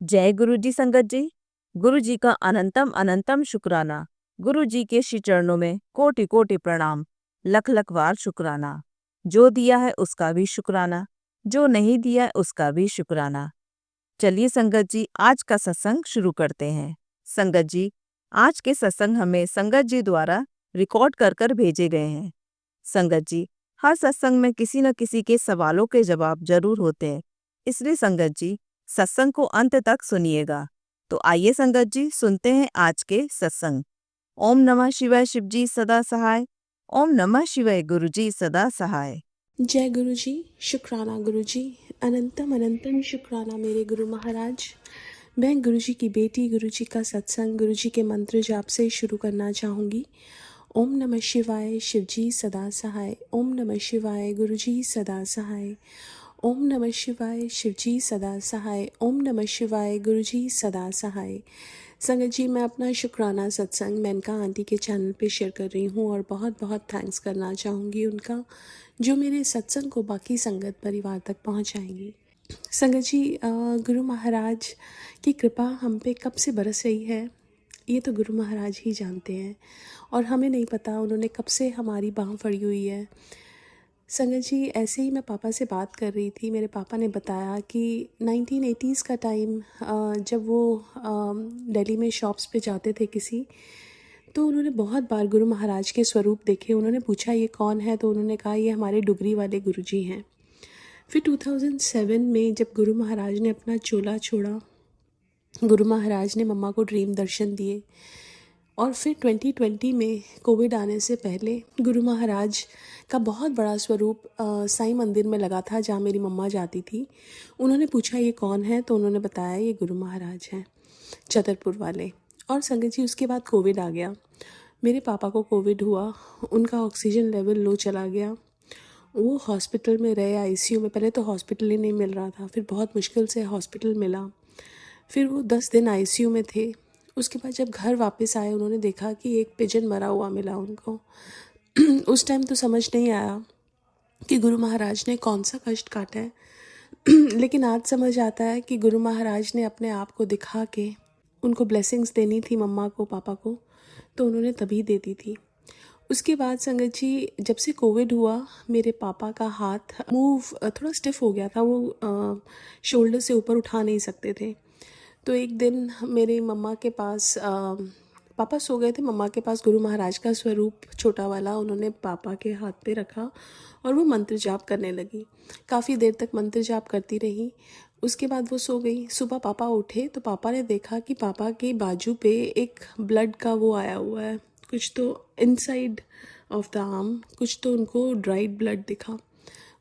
जय गुरु जी संगत जी। गुरु जी का अनंतम अनंतम शुक्राना। गुरु जी के श्री चरणों में कोटि कोटि प्रणाम, लख लख बार शुक्राना। जो दिया है उसका भी शुक्राना, जो नहीं दिया है उसका भी शुक्राना। चलिए संगत जी, आज का सत्संग शुरू करते हैं। संगत जी, आज के सत्संग हमें संगत जी द्वारा रिकॉर्ड कर कर भेजे गए हैं। संगत जी, हर सत्संग में किसी न किसी के सवालों के जवाब जरूर होते हैं, इसलिए संगत जी सत्संग को अंत तक सुनिएगा। तो आइए संगत जी, सुनते हैं आज के सत्संग। ओम नमः शिवाय, शिव जी सदा सहाय। ओम नमः शिवाय, गुरु जी सदा सहाय। जय गुरु जी, शुक्राना गुरु जी, अनंतम अनंतम शुक्राना मेरे गुरु महाराज। मैं गुरु जी की बेटी गुरु जी का सत्संग गुरु जी के मंत्र जाप से शुरू करना चाहूँगी। ओम नमः शिवाय, शिव जी सदा सहाय। ओम नमः शिवाय, गुरु जी सदा सहाय। ओम नमः शिवाय, शिव जी सदा सहाय। ओम नमः शिवाय, गुरु जी सदा सहाय। संगत जी, मैं अपना शुक्राना सत्संग मेनका आंटी के चैनल पे शेयर कर रही हूँ और बहुत बहुत थैंक्स करना चाहूँगी उनका, जो मेरे सत्संग को बाकी संगत परिवार तक पहुँचाएंगी। संगत जी, गुरु महाराज की कृपा हम पे कब से बरस रही है ये तो गुरु महाराज ही जानते हैं, और हमें नहीं पता उन्होंने कब से हमारी बाँह फड़ी हुई है। संगत जी, ऐसे ही मैं पापा से बात कर रही थी। मेरे पापा ने बताया कि 1980s का टाइम, जब वो दिल्ली में शॉप्स पे जाते थे किसी, तो उन्होंने बहुत बार गुरु महाराज के स्वरूप देखे। उन्होंने पूछा ये कौन है, तो उन्होंने कहा ये हमारे डुगरी वाले गुरु जी हैं। फिर 2007 में जब गुरु महाराज ने अपना चोला छोड़ा, गुरु महाराज ने मम्मा को ड्रीम दर्शन दिए। और फिर 2020 में कोविड आने से पहले गुरु महाराज का बहुत बड़ा स्वरूप साईं मंदिर में लगा था, जहाँ मेरी मम्मा जाती थी। उन्होंने पूछा ये कौन है, तो उन्होंने बताया ये गुरु महाराज हैं, छतरपुर वाले। और संगत जी, उसके बाद कोविड आ गया। मेरे पापा को कोविड हुआ, उनका ऑक्सीजन लेवल लो चला गया। वो हॉस्पिटल में रहे, आईसीयू में। पहले तो हॉस्पिटल ही नहीं मिल रहा था, फिर बहुत मुश्किल से हॉस्पिटल मिला। फिर वो 10 दिन आईसीयू में थे। उसके बाद जब घर वापस आए, उन्होंने देखा कि एक पिजन मरा हुआ मिला उनको। उस टाइम तो समझ नहीं आया कि गुरु महाराज ने कौन सा कष्ट काटा है। लेकिन आज समझ आता है कि गुरु महाराज ने अपने आप को दिखा के उनको ब्लेसिंग्स देनी थी, मम्मा को, पापा को, तो उन्होंने तभी दे दी थी। उसके बाद संगत जी, जब से कोविड हुआ, मेरे पापा का हाथ मूव थोड़ा स्टिफ हो गया था। वो शोल्डर से ऊपर उठा नहीं सकते थे। तो एक दिन मेरी मम्मा के पास, पापा सो गए थे, मम्मा के पास गुरु महाराज का स्वरूप छोटा वाला उन्होंने पापा के हाथ पे रखा और वो मंत्र जाप करने लगी। काफ़ी देर तक मंत्र जाप करती रही। उसके बाद वो सो गई। सुबह पापा उठे तो पापा ने देखा कि पापा के बाजू पे एक ब्लड का वो आया हुआ है, कुछ तो इनसाइड ऑफ द आर्म, कुछ तो उनको ड्राइड ब्लड दिखा।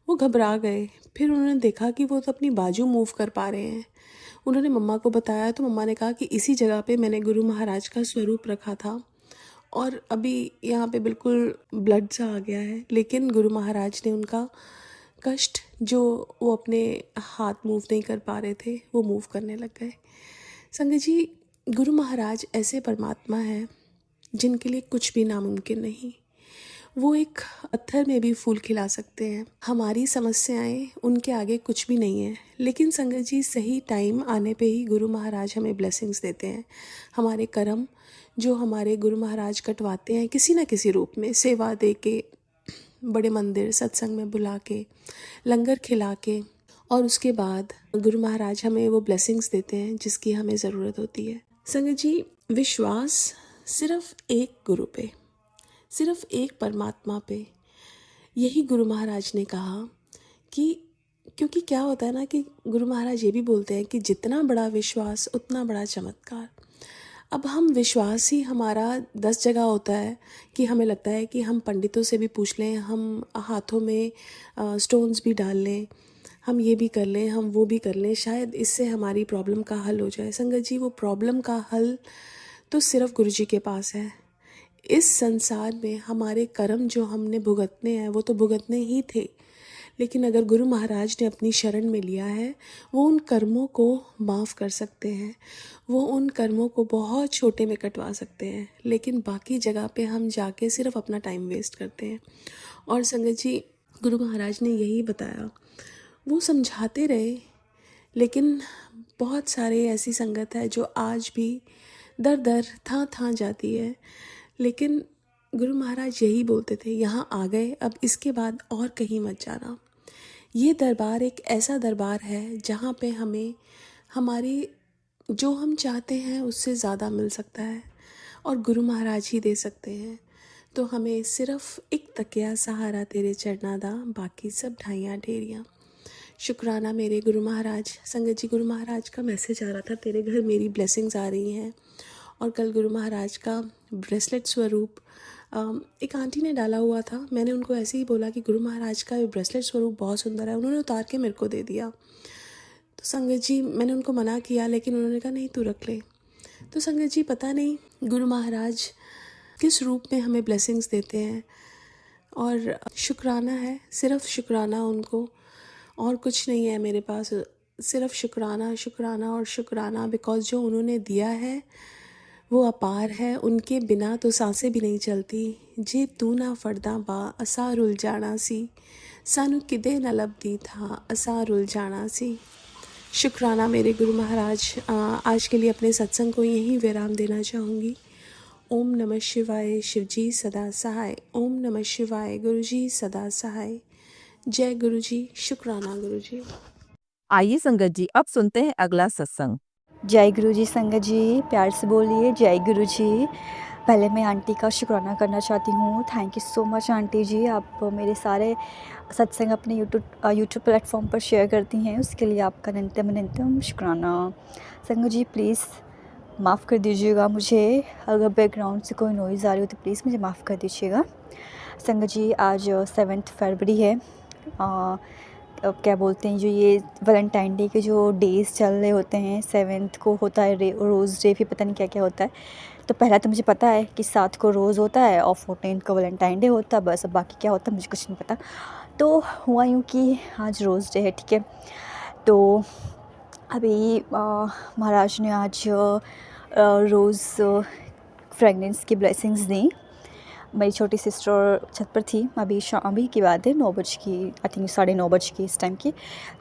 वो घबरा गए। फिर उन्होंने देखा कि वो तो अपनी बाजू मूव कर पा रहे हैं। उन्होंने मम्मा को बताया तो मम्मा ने कहा कि इसी जगह पे मैंने गुरु महाराज का स्वरूप रखा था और अभी यहाँ पे बिल्कुल ब्लड सा आ गया है। लेकिन गुरु महाराज ने उनका कष्ट, जो वो अपने हाथ मूव नहीं कर पा रहे थे, वो मूव करने लग गए। संगत जी, गुरु महाराज ऐसे परमात्मा हैं जिनके लिए कुछ भी नामुमकिन नहीं। वो एक पत्थर में भी फूल खिला सकते हैं। हमारी समस्याएं उनके आगे कुछ भी नहीं है। लेकिन संगत जी, सही टाइम आने पे ही गुरु महाराज हमें ब्लेसिंग्स देते हैं। हमारे कर्म जो हमारे गुरु महाराज कटवाते हैं किसी न किसी रूप में, सेवा दे के, बड़े मंदिर सत्संग में बुला के, लंगर खिला के, और उसके बाद गुरु महाराज हमें वो ब्लेसिंग्स देते हैं जिसकी हमें ज़रूरत होती है। संगत जी, विश्वास सिर्फ एक गुरु पे, सिर्फ एक परमात्मा पे, यही गुरु महाराज ने कहा कि, क्योंकि क्या होता है ना कि गुरु महाराज ये भी बोलते हैं कि जितना बड़ा विश्वास उतना बड़ा चमत्कार। अब हम विश्वास ही हमारा 10 जगह होता है कि हमें लगता है कि हम पंडितों से भी पूछ लें, हम हाथों में स्टोन्स भी डाल लें, हम ये भी कर लें, हम वो भी कर लें, शायद इससे हमारी प्रॉब्लम का हल हो जाए। संगत जी, वो प्रॉब्लम का हल तो सिर्फ गुरु जी के पास है। इस संसार में हमारे कर्म जो हमने भुगतने हैं वो तो भुगतने ही थे, लेकिन अगर गुरु महाराज ने अपनी शरण में लिया है, वो उन कर्मों को माफ़ कर सकते हैं। वो उन कर्मों को बहुत छोटे में कटवा सकते हैं। लेकिन बाकी जगह पे हम जाके सिर्फ अपना टाइम वेस्ट करते हैं। और संगत जी, गुरु महाराज ने यही बताया, वो समझाते रहे, लेकिन बहुत सारे ऐसी संगत है जो आज भी दर दर थां जाती है। लेकिन गुरु महाराज यही बोलते थे, यहाँ आ गए, अब इसके बाद और कहीं मत जाना। ये दरबार एक ऐसा दरबार है जहाँ पे हमें हमारी जो हम चाहते हैं उससे ज़्यादा मिल सकता है, और गुरु महाराज ही दे सकते हैं। तो हमें सिर्फ एक तकिया सहारा तेरे चरना दा, बाकी सब ढाइयाँ ढेरियाँ। शुक्राना मेरे गुरु महाराज। संगत जी, गुरु महाराज का मैसेज आ रहा था, तेरे घर मेरी ब्लेसिंग्स आ रही हैं। और कल गुरु महाराज का ब्रेसलेट स्वरूप एक आंटी ने डाला हुआ था। मैंने उनको ऐसे ही बोला कि गुरु महाराज का ये ब्रेसलेट स्वरूप बहुत सुंदर है। उन्होंने उतार के मेरे को दे दिया। तो संगत जी, मैंने उनको मना किया, लेकिन उन्होंने कहा नहीं, तू रख ले। तो संगत जी, पता नहीं गुरु महाराज किस रूप में हमें ब्लेसिंग्स देते हैं, और शुक्राना है, सिर्फ शुक्राना उनको, और कुछ नहीं है मेरे पास। सिर्फ शुक्राना, शुक्राना और शुक्राना, बिकॉज़ जो उन्होंने दिया है वो अपार है। उनके बिना तो सांसें भी नहीं चलती। जे तू ना फड़दा बा असा रुल जाना सी, सानू किदे न लभदी था असा रुल जाना सी। शुक्राना मेरे गुरु महाराज। आज के लिए अपने सत्संग को यहीं विराम देना चाहूँगी। ओम नमः शिवाय, शिवजी सदा सहाय। ओम नमः शिवाय, गुरुजी सदा सहाय। जय गुरुजी। शुक्राना गुरुजी। आइए संगत जी, अब सुनते हैं अगला सत्संग। जय गुरु जी। संगत जी प्यार से बोलिए जय गुरु जी। पहले मैं आंटी का शुक्राना करना चाहती हूँ। Thank you so much aunty ji, आप मेरे सारे सत्संग अपने यूट्यूब प्लेटफॉर्म पर शेयर करती हैं, उसके लिए आपका अनंतम शुक्राना। संगत जी प्लीज़ माफ़ कर दीजिएगा मुझे, अगर बैकग्राउंड से कोई नॉइज़ आ रही हो तो प्लीज़ मुझे माफ़ कर दीजिएगा। संगत जी आज 7 फरवरी है। अब क्या बोलते हैं, जो ये वैलेंटाइन डे के जो डेज़ चल रहे होते हैं, 7 को होता है रोज़ डे, फिर पता नहीं क्या क्या होता है। तो पहला तो मुझे पता है कि 7 को रोज़ होता है और 14 को वैलेंटाइन डे होता है, बस। अब बाकी क्या होता है मुझे कुछ नहीं पता। तो हुआ यूँ कि आज रोज़ डे है, ठीक है। तो अभी महाराज ने आज रोज़ फ्रेगनेंस की ब्लेसिंग्स दी। मेरी छोटी सिस्टर छत पर थी, अभी की बात है, 9 बजे की, आई थिंक 9:30 बजे की इस टाइम की।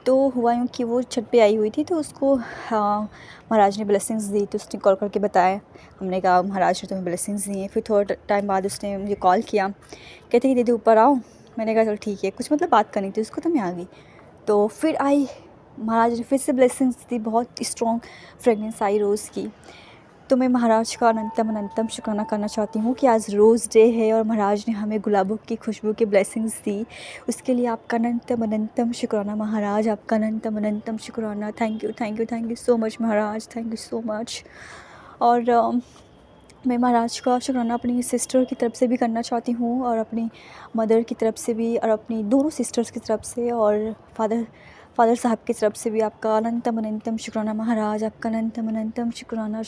तो हुआ यूँ कि वो छत पे आई हुई थी, तो उसको महाराज ने ब्लेसिंग्स दी। तो उसने कॉल करके बताया, हमने कहा महाराज ने तुम्हें ब्लेसिंग्स दी हैं। फिर थोड़ा टाइम बाद उसने मुझे कॉल किया, कहते कि दीदी ऊपर आओ। मैंने कहा चलो ठीक है, कुछ मतलब बात करनी थी उसको, तो मैं आ गई। तो फिर आई, महाराज ने फिर से ब्लेसिंग्स दी, बहुत स्ट्रॉन्ग फ्रेगनेंस आई रोज़ की। तो मैं महाराज का अनंतम शुक्राना करना चाहती हूँ कि आज रोज़ डे है और महाराज ने हमें गुलाबों की खुशबू की ब्लेसिंग्स दी। उसके लिए आपका अनंतम शुक्राना महाराज, आपका अनंतम शुक्राना। Thank you so much Maharaj, thank you so much. और मैं महाराज का शुक्राना अपनी सिस्टर की तरफ से भी करना चाहती हूँ, और अपनी मदर की तरफ से भी, और अपनी दोनों सिस्टर्स की तरफ से, और फादर साहब की तरफ से भी। आपका अनंतम शुक्राना महाराज, आपका अनंतम शुक्राना।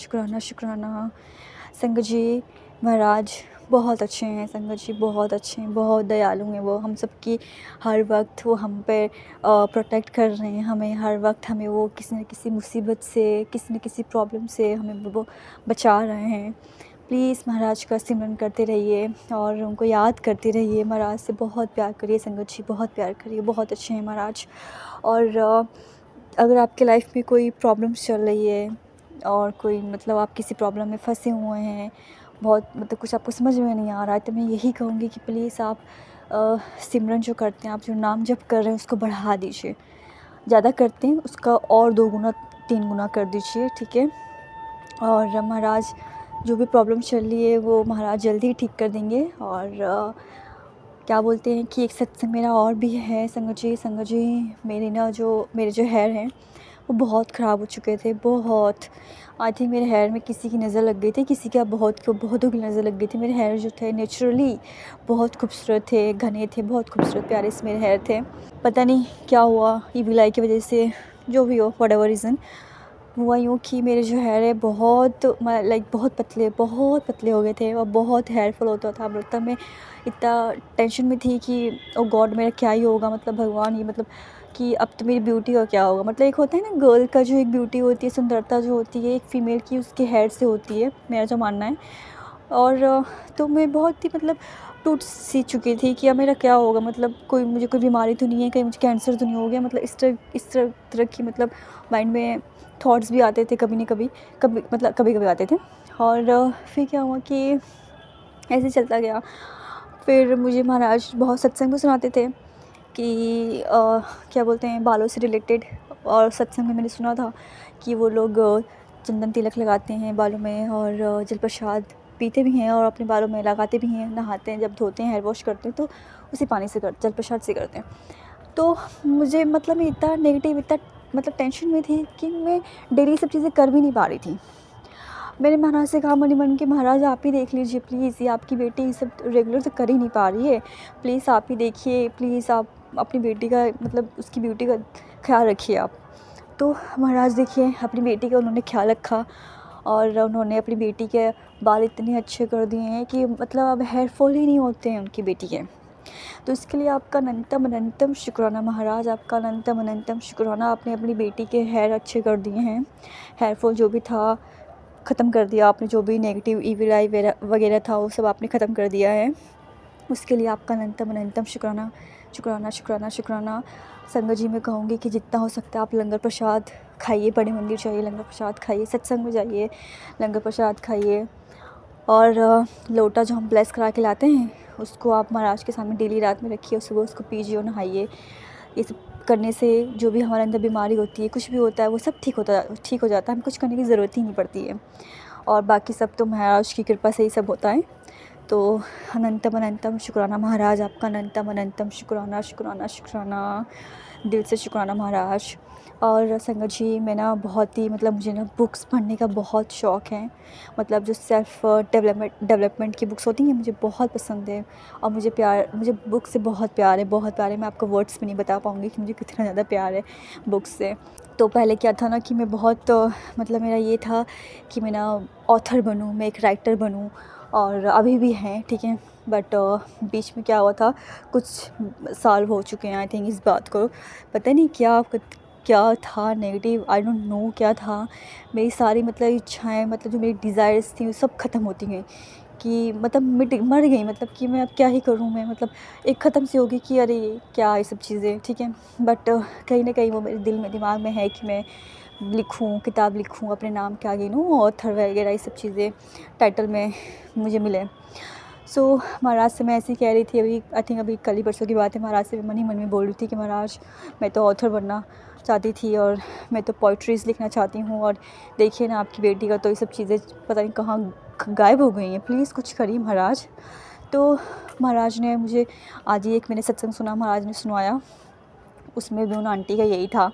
संगत जी महाराज बहुत अच्छे हैं, संगत जी बहुत अच्छे हैं, बहुत दयालु हैं वो। हम सबकी हर वक्त वो हम पे प्रोटेक्ट कर रहे हैं, हमें हर वक्त हमें वो किसी न किसी मुसीबत से, किसी न किसी प्रॉब्लम से हमें वो बचा रहे हैं। प्लीज़ महाराज का सिमरन करते रहिए और उनको याद करते रहिए। महाराज से बहुत प्यार करिए संगत जी, बहुत प्यार करिए, बहुत अच्छे हैं महाराज। और अगर आपके लाइफ में कोई प्रॉब्लम्स चल रही है, और कोई मतलब आप किसी प्रॉब्लम में फंसे हुए हैं, बहुत मतलब कुछ आपको समझ में नहीं आ रहा है, तो मैं यही कहूँगी कि प्लीज़ आप सिमरन जो करते हैं, आप जो नाम जप कर रहे हैं उसको बढ़ा दीजिए। ज़्यादा करते हैं उसका और 2 गुना 3 गुना कर दीजिए, ठीक है। और महाराज जो भी प्रॉब्लम चल रही है वो महाराज जल्दी ही ठीक कर देंगे। और क्या बोलते हैं कि एक सत्संग मेरा और भी है संगत जी, मेरे जो हेयर हैं वो बहुत ख़राब हो चुके थे, बहुत। आई थिंक मेरे हेयर में किसी की नज़र लग गई थी, किसी का बहुतों की नज़र लग गई थी। मेरे हेयर जो थे नेचुरली बहुत खूबसूरत थे, घने थे, बहुत खूबसूरत प्यारे से मेरे हेयर थे। पता नहीं क्या हुआ, ईविल आई की वजह से, जो भी हो, व्हाटएवर रीज़न, हुआ यूँ कि मेरे जो हेयर है बहुत बहुत पतले हो गए थे, और बहुत हेयर फॉल होता था। मतलब मैं इतना टेंशन में थी कि ओ गॉड मेरा क्या ही होगा, मतलब भगवान, ये मतलब कि अब तो मेरी ब्यूटी का क्या होगा। मतलब एक होता है ना, गर्ल का जो एक ब्यूटी होती है, सुंदरता जो होती है एक फ़ीमेल की, उसके हेयर से होती है, मेरा जो मानना है। और तो मैं बहुत ही मतलब टूट सी चुकी थी कि अब मेरा क्या होगा, मतलब मुझे कोई बीमारी तो नहीं है, कहीं मुझे कैंसर तो नहीं हो गया, मतलब इस तरह की मतलब माइंड में थॉट्स भी आते थे कभी न कभी, कभी आते थे। और फिर क्या हुआ कि ऐसे चलता गया। फिर मुझे महाराज बहुत सत्संग भी सुनाते थे कि क्या बोलते हैं, बालों से रिलेटेड। और सत्संग में मैंने सुना था कि वो लोग चंदन तिलक लगाते हैं बालों में, और जल प्रसाद पीते भी हैं और अपने बालों में लगाते भी हैं, नहाते हैं, जब धोते हैं, हेयर वॉश करते हैं तो उसी पानी से जल प्रसाद से करते हैं। तो मुझे मतलब मैं इतना नेगेटिव, इतना मतलब टेंशन में थी कि मैं डेली सब चीज़ें कर भी नहीं पा रही थी। मैंने महाराज से कहा मन ही मन कि महाराज आप ही देख लीजिए प्लीज़, ये आपकी बेटी ये सब रेगुलर तो कर ही नहीं पा रही है, प्लीज़ आप ही देखिए, प्लीज़ आप अपनी बेटी का मतलब उसकी ब्यूटी का ख्याल रखिए आप। तो महाराज देखिए अपनी बेटी का उन्होंने ख्याल रखा, और उन्होंने अपनी बेटी के बाल इतने अच्छे कर दिए हैं कि मतलब अब हेयर फॉल ही नहीं होते हैं उनकी बेटी के। तो इसके लिए आपका अनंतम अनंतम शुक्राना महाराज, आपका अनंतम अनंतम शुक्राना। आपने अपनी बेटी के हेयर अच्छे कर दिए हैं, हेयर फॉल जो भी था ख़त्म कर दिया आपने, जो भी नेगेटिव ईविल आई वगैरह था वो सब आपने ख़त्म कर दिया है। उसके लिए आपका अनंतम अनंतम शुक्राना शुक्राना शुक्राना शुक्राना। संगत जी मैं कहूँगी कि जितना हो सकता है आप लंगर प्रसाद खाइए, बड़े मंदिर जाइए, लंगर प्रसाद खाइए, सत्संग में जाइए, लंगर प्रसाद खाइए। और लोटा जो हम ब्लेस करा के लाते हैं उसको आप महाराज के सामने डेली रात में रखिए, सुबह उसको पीजिए और नहाइए। ये सब करने से जो भी हमारे अंदर बीमारी होती है, कुछ भी होता है, वो सब ठीक हो जाता है, हमें कुछ करने की ज़रूरत ही नहीं पड़ती है। और बाकी सब तो महाराज की कृपा से ही सब होता है। तो अनंतम अनंतम शुक्राना महाराज, आपका अनंतम अनंतम शुक्राना शुक्राना शुक्राना, दिल से शुक्राना महाराज। और संगत जी मैं ना बहुत ही मतलब मुझे ना बुक्स पढ़ने का बहुत शौक़ है, मतलब जो सेल्फ़ डेवलपमेंट की बुक्स होती हैं मुझे बहुत पसंद है। और मुझे बुक से बहुत प्यार है। मैं आपको वर्ड्स में नहीं बता पाऊँगी कि मुझे कितना ज़्यादा प्यार है बुक्स से। तो पहले क्या था ना कि मैं बहुत मतलब मेरा ये था कि मैं ना ऑथर बनूँ, मैं एक राइटर बनूँ, और अभी भी हैं, ठीक है। बट बीच में क्या हुआ था, कुछ साल हो चुके हैं आई थिंक इस बात को, पता नहीं क्या था नेगेटिव, आई डोंट नो क्या था। मेरी सारी मतलब इच्छाएं, मतलब जो मेरी डिज़ायर्स थी वो सब ख़त्म होती गई, कि मतलब मर गई, मतलब कि मैं अब क्या ही करूँ मैं, मतलब एक ख़त्म सी होगी कि अरे क्या ये सब चीज़ें, ठीक है। बट कहीं ना कहीं वो मेरे दिल में दिमाग में है कि मैं लिखूँ, किताब लिखूँ, अपने नाम के आगे ऑथर वगैरह ये सब चीज़ें टाइटल में मुझे मिले। सो महाराज से मैं ऐसे ही कह रही थी, अभी कल ही परसों की बात है, महाराज से मन ही मन में बोल रही थी कि महाराज मैं तो ऑथर बनना चाहती थी और मैं तो पोइट्रीज़ लिखना चाहती हूँ, और देखिए ना आपकी बेटी का तो ये सब चीज़ें पता नहीं कहाँ गायब हो गई हैं, प्लीज़ कुछ करिए महाराज। तो महाराज ने मुझे आज ही एक मैंने सत्संग सुना, महाराज ने सुनाया, उसमें भी उन आंटी का यही था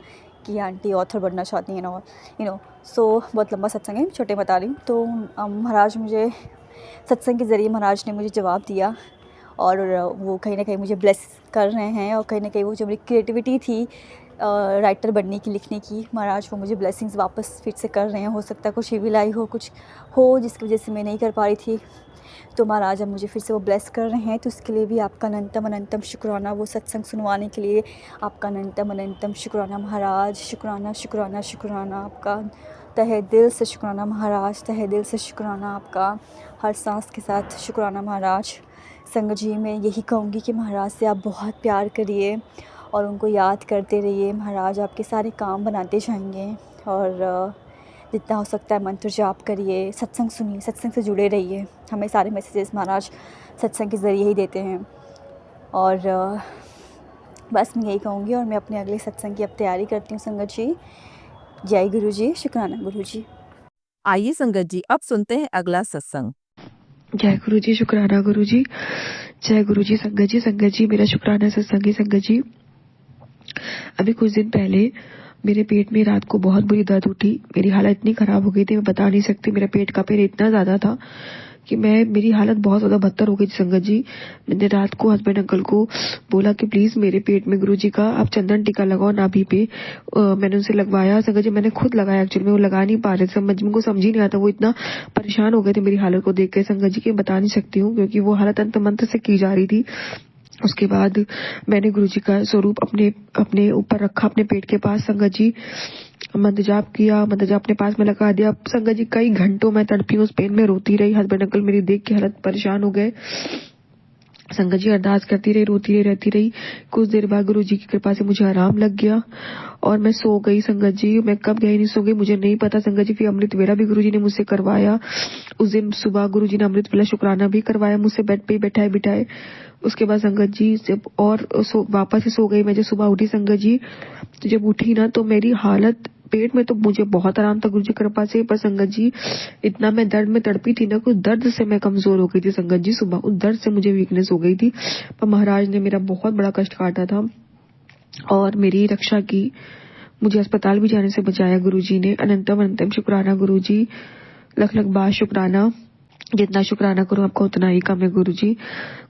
कि आंटी ऑथर बनना चाहती हैं ना, सो बहुत लंबा सत्संग है, छोटे बता रही हूँ। तो महाराज मुझे सत्संग के ज़रिए महाराज ने मुझे जवाब दिया, और वो कहीं ना कहीं मुझे ब्लेस कर रहे हैं, और कहीं ना कहीं वो जो मेरी क्रिएटिविटी थी राइटर बनने की, लिखने की, महाराज वो मुझे ब्लेसिंग्स वापस फिर से कर रहे हैं। हो सकता है कुछ ईविल आई हो, कुछ हो जिसकी वजह से मैं नहीं कर पा रही थी, तो महाराज अब मुझे फिर से वो ब्लेस कर रहे हैं। तो उसके लिए भी आपका अनंतम अनंतम शुक्राना, वो सत्संग सुनवाने के लिए आपका अनंतम अनंतम शुक्राना महाराज, शुक्राना शुक्राना शुक्राना, आपका तहे दिल से शुक्राना महाराज, तहे दिल से शुक्राना, आपका हर सांस के साथ शुक्राना महाराज। संगत जी मैं यही कहूँगी कि महाराज से आप बहुत प्यार करिए और उनको याद करते रहिए, महाराज आपके सारे काम बनाते जाएंगे। और जितना हो सकता है मंत्र जाप करिए, सत्संग सुनिए, सत्संग से जुड़े रहिए, हमें सारे मैसेजेस महाराज सत्संग के ज़रिए ही देते हैं। और बस मैं यही कहूँगी, और मैं अपने अगले सत्संग की अब तैयारी करती हूँ संगत जी। जय गुरु जी, शुक्राना गुरु जी। आइए संगत जी अब सुनते हैं अगला सत्संग। जय गुरु जी, शुक्राना गुरु जी। जय गुरु जी। संगत जी मेरा शुक्राना सत्संगी संगत जी। अभी कुछ दिन पहले मेरे पेट में रात को बहुत बुरी दर्द उठी, मेरी हालत इतनी खराब हो गई थी मैं बता नहीं सकती, मेरा पेट का पैर इतना ज़्यादा था कि मेरी हालत बहुत ज़्यादा बदतर हो गई थी संगत जी। मैंने रात को हस्बैंड अंकल को बोला कि प्लीज़ मेरे पेट में गुरु जी का आप चंदन टीका लगाओ नाभि पे। मैंने उनसे लगवाया संगत जी, मैंने खुद लगाया, एक्चुअली में वो लगा नहीं पा रहे थे, मुझको समझ ही नहीं आता, वो इतना परेशान हो गए थे मेरी हालत को देख के संगत जी, कि बता नहीं सकती हूँ, क्योंकि वो हालत तंत्र मंत्र से की जा रही थी। उसके बाद मैंने गुरु जी का स्वरूप अपने ऊपर रखा, अपने पेट के पास संगत जी, मंत्र जाप किया, मंत्र जाप अपने पास में लगा दिया। संगत जी कई घंटों मैं तड़पी उस पेन में, रोती रही। हस्बैंड अंकल मेरी देख के हालत परेशान हो गए। संगत जी अरदास करती रही, रोती रही, रहती रही। कुछ देर बाद गुरु जी की कृपा से मुझे आराम लग गया और मैं सो गई। संगत जी मैं कब गई नहीं सो गई मुझे नहीं पता। संगत जी फिर अमृत वेला भी गुरु जी ने मुझसे करवाया। उस दिन सुबह गुरु जी ने अमृत वेला शुक्राना भी करवाया मुझसे, बेड पे ही बैठाए बिठाए। उसके बाद संगत जी जब और वापस से सो गई मैं। जब सुबह उठी संगत जी, तो जब उठी ना तो मेरी हालत पेट में तो मुझे बहुत आराम था गुरु जी की कृपा से, पर संगत जी इतना मैं दर्द में तड़पी थी ना, कुछ दर्द से मैं कमजोर हो गई थी संगत जी। सुबह उस दर्द से मुझे वीकनेस हो गई थी, पर महाराज ने मेरा बहुत बड़ा कष्ट काटा था और मेरी रक्षा की। मुझे अस्पताल भी जाने से बचाया गुरु जी ने। अनंतम अनंतम शुक्राना गुरु जी, लख लख बार शुक्राना। जितना शुक्राना करूं आपका उतना ही कम है गुरु जी।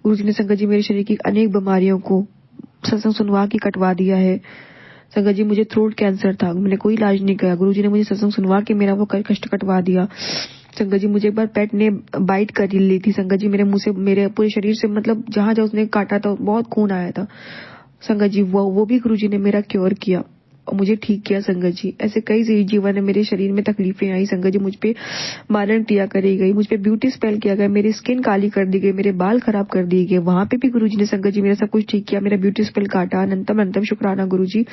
गुरु जी ने संगत जी मेरे शरीर की अनेक बीमारियों को सत्संग सुनवा के कटवा दिया है। संगत जी मुझे थ्रोट कैंसर था, मैंने कोई इलाज नहीं किया, गुरु जी ने मुझे सत्संग सुनवा के मेरा वो कष्ट कटवा दिया। संगत जी मुझे एक बार पेट ने बाइट कर ली थी संगत जी, मेरे मुंह से, मेरे पूरे शरीर से, मतलब जहां जहां उसने काटा था बहुत खून आया था संगत जी। वो भी गुरु जी ने मेरा क्योर किया और मुझे ठीक किया संगत जी। ऐसे कई जीवन में मेरे शरीर में तकलीफें आई संगत जी। मुझ पे मारण क्रिया करी गई, मुझ पे ब्यूटी स्पेल किया गया, मेरी स्किन काली कर दी गई, मेरे बाल खराब कर दिए गए, वहां पे भी गुरु जी ने संगत जी मेरा सब कुछ ठीक किया, मेरा ब्यूटी स्पेल काटा। अनंतम अनंतम शुक्राना गुरु जी।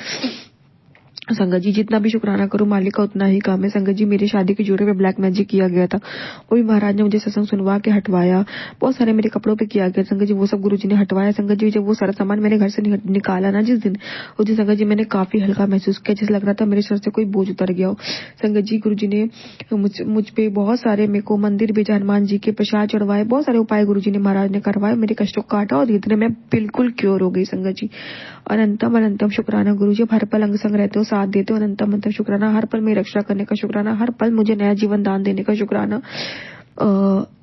संगत जी जितना भी शुक्राना करूं मालिक का उतना ही काम है। संगत जी मेरी शादी के जोड़े पे ब्लैक मैजिक किया गया था, वो भी महाराज ने मुझे सत्संग सुनवा के हटवाया। बहुत सारे मेरे कपड़ों पे किया गया संगत जी, वो सब गुरु जी ने हटवाया। संगत जी जब वो सारा सामान मैंने घर से निकाला ना जिस दिन, उस दिन संगत जी मैंने काफी हल्का महसूस किया, जैसे लग रहा था मेरे सर से कोई बोझ उतर गया हो। संगत जी गुरु जी ने मुझ पे बहुत सारे, मेरे को मंदिर भेजा, हनुमान जी के प्रसाद चढ़वाए, बहुत सारे उपाय गुरु जी ने महाराज ने करवाए, मेरे कष्टों को काटा और धीरे धीरे मैं बिल्कुल क्योर हो गई संगत जी। अनंतम अनंतम शुक्राना गुरु जी। हर पल अंग संग रहते हो, साथ देते हो, अनंतम अनंतम शुक्राना। हर पल मेरी रक्षा करने का शुक्राना, हर पल मुझे नया जीवन दान देने का शुक्राना।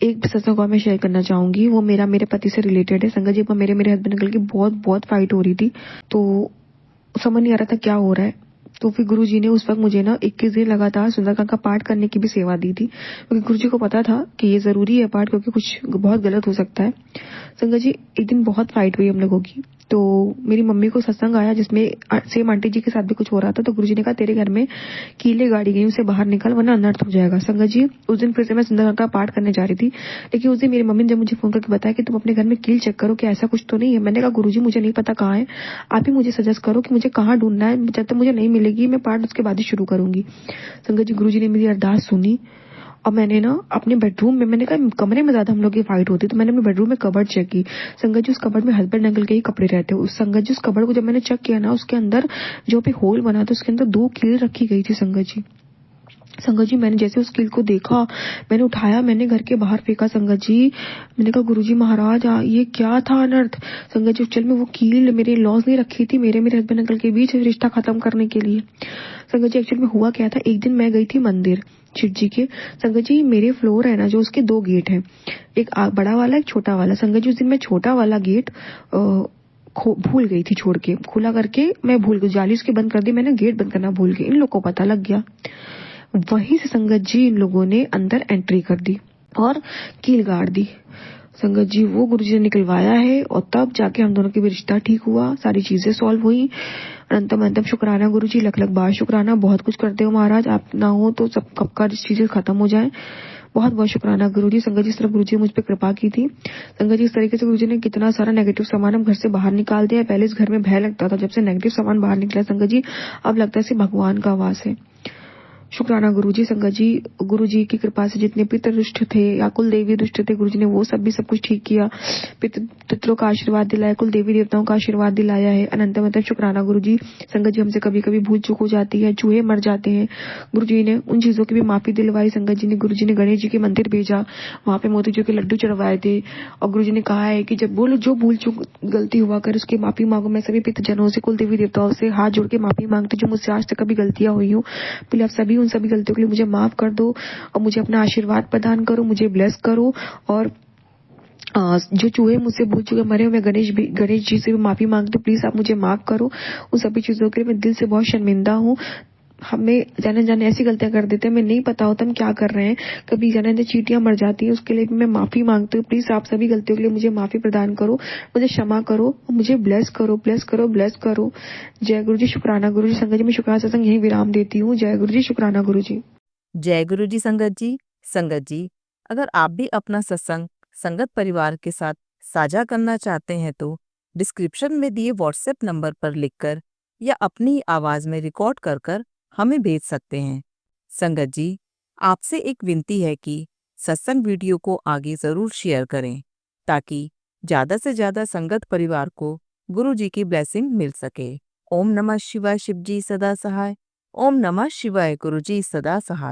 एक सत्संग को मैं शेयर करना चाहूंगी, वो मेरे पति से रिलेटेड है संगत जी। मेरे हस्बैंड अंकल की बहुत फाइट हो रही थी, तो समझ नहीं आ रहा था क्या हो रहा है। तो फिर गुरु जी ने उस वक्त मुझे ना 21 दिन लगातार सुंदरकांड का पाठ करने की भी सेवा दी थी, क्योंकि गुरु जी को पता था कि ये जरूरी है पाठ, क्योंकि कुछ बहुत गलत हो सकता है। संगत जी एक दिन बहुत फाइट हुई हम लोगों की, तो मेरी मम्मी को सत्संग आया जिसमें सेम आंटी जी के साथ भी कुछ हो रहा था। तो गुरु जी ने कहा तेरे घर में कीले गाड़ी गई, उसे बाहर निकल वरना अनर्थ हो जाएगा। संगत जी उस दिन फिर से मैं सुंदरकांड का पाठ करने जा रही थी, लेकिन उस दिन मेरी मम्मी ने जब मुझे फोन करके बताया कि तुम अपने घर में कील चेक करो कि ऐसा कुछ तो नहीं है। मैंने कहा गुरु जी मुझे नहीं पता कहाँ है, आप ही मुझे सजेस्ट करो कि मुझे कहाँ ढूंढना है, जब तक मुझे नहीं मिलेगी मैं पाठ उसके बाद ही शुरू करूंगी। संगत जी गुरु जी ने मेरी अरदास सुनी और मैंने ना अपने बेडरूम में, मैंने कहा कमरे में ज्यादा हम लोग की फाइट होती, तो मैंने अपने बेडरूम में कबर्ड चेक की। संगत जी उस कबर्ड में हस्बैंड अंकल के ही कपड़े रहते हैं। उस संगत जी उस कबर्ड को जब मैंने चेक किया ना, उसके अंदर जो भी होल बना था उसके अंदर 2 कील रखी गई थी संगत जी। संगत जी मैंने जैसे उस कील को देखा, मैंने उठाया, मैंने घर के बाहर फेंका संगत जी। मैंने कहा गुरुजी महाराज ये क्या था अनर्थ। संगत जी एक्चुअल में वो कील मेरे लॉस नहीं रखी थी, मेरे हस्बैंड अंकल के बीच रिश्ता खत्म करने के लिए। संगत जी एक्चुअल में हुआ क्या था, एक दिन मैं गई थी मंदिर शिव जी के। संगत जी मेरे फ्लोर है ना जो, उसके 2 गेट हैं, एक बड़ा वाला एक छोटा वाला। संगत जी उस दिन मैं छोटा वाला गेट भूल गई थी, छोड़ के खुला करके मैं भूल गई, जाली उसके बंद कर दी मैंने, गेट बंद करना भूल गई। इन लोगों को पता लग गया, वहीं से संगत जी इन लोगों ने अंदर एंट्री कर दी और कील गाड़ दी। संगत जी वो गुरुजी ने निकलवाया है और तब जाके हम दोनों के भी रिश्ता ठीक हुआ, सारी चीजें सॉल्व हुई। अनंतम अनंतम शुक्राना गुरुजी, लख लख बार शुक्राना। बहुत कुछ करते हो महाराज, आप ना हो तो सब कब का चीजें खत्म हो जाए। बहुत बहुत शुक्राना गुरुजी। संगत जी इस तरह गुरुजी ने मुझ पे कृपा की थी। संगत जी इस तरीके से गुरुजी ने कितना सारा नेगेटिव सामान हम घर से बाहर निकाल दिया। पहले इस घर में भय लगता था, जब से नेगेटिव सामान बाहर निकला संगत जी अब लगता है भगवान का वास है। शुक्राना गुरुजी। संगत जी गुरुजी की कृपा से जितने पितृ रुष्ट थे या कुल देवी रुष्ट थे, गुरुजी ने वो सब कुछ ठीक किया, पितरों का आशीर्वाद दिलाया, कुल देवी देवताओं का आशीर्वाद दिलाया है। अनंत मतलब शुक्राना गुरुजी। संगत जी हमसे कभी कभी भूल चूक हो जाती है, चूहे मर जाते हैं, गुरुजी ने उन चीजों की भी माफी दिलवाई। संगत जी ने गुरुजी ने गणेश जी के मंदिर भेजा, वहां पे मोती जी के लड्डू चढ़वाए थे और गुरुजी ने कहा है कि जब बोलो जो भूल चूक गलती हुआ कर उसकी माफी मांगो। मैं सभी पितृजनों से, कुल देवी देवताओं से हाथ जोड़ के माफी मांगती जो मुझसे आज तक कभी गलतियां हुई हो। पहले आप सभी उन सभी गलतियों के लिए मुझे माफ कर दो और मुझे अपना आशीर्वाद प्रदान करो, मुझे ब्लेस करो। और जो चूहे मुझसे भूल चुके मरे हो, मैं गणेश जी से भी माफी मांगती हूँ, प्लीज आप मुझे माफ करो। उन सभी चीजों के लिए मैं दिल से बहुत शर्मिंदा हूँ। हमें जाने ऐसी गलतियां कर देते हैं, हमें नहीं पता होता हम क्या कर रहे हैं, कभी जाने चींटियां मर जाती है, उसके लिए मैं माफी मांगती हूँ। प्लीज आप सभी गलतियों के लिए मुझे माफी प्रदान करो, मुझे क्षमा करो और मुझे ब्लेस करो, ब्लेस करो, ब्लेस करो। जय गुरु जी। शुक्राना गुरु जी। संगत जी मैं शुक्राना सत्संग यही विराम देती हूँ। जय गुरु जी। शुक्राना गुरु जी। जय गुरु जी। संगत जी अगर आप भी अपना सत्संग संगत परिवार के साथ साझा करना चाहते हैं तो डिस्क्रिप्शन में दिए व्हाट्सएप नंबर पर लिखकर या अपनी आवाज़ में रिकॉर्ड कर कर हमें भेज सकते हैं। संगत जी, आपसे एक विनती है कि सत्संग वीडियो को आगे ज़रूर शेयर करें ताकि ज़्यादा से ज़्यादा संगत परिवार को गुरु जी की ब्लेसिंग मिल सके। ओम नमः शिवाय, शिव जी सदा सहाय। ओम नमः शिवाय, गुरु जी सदा सहाय।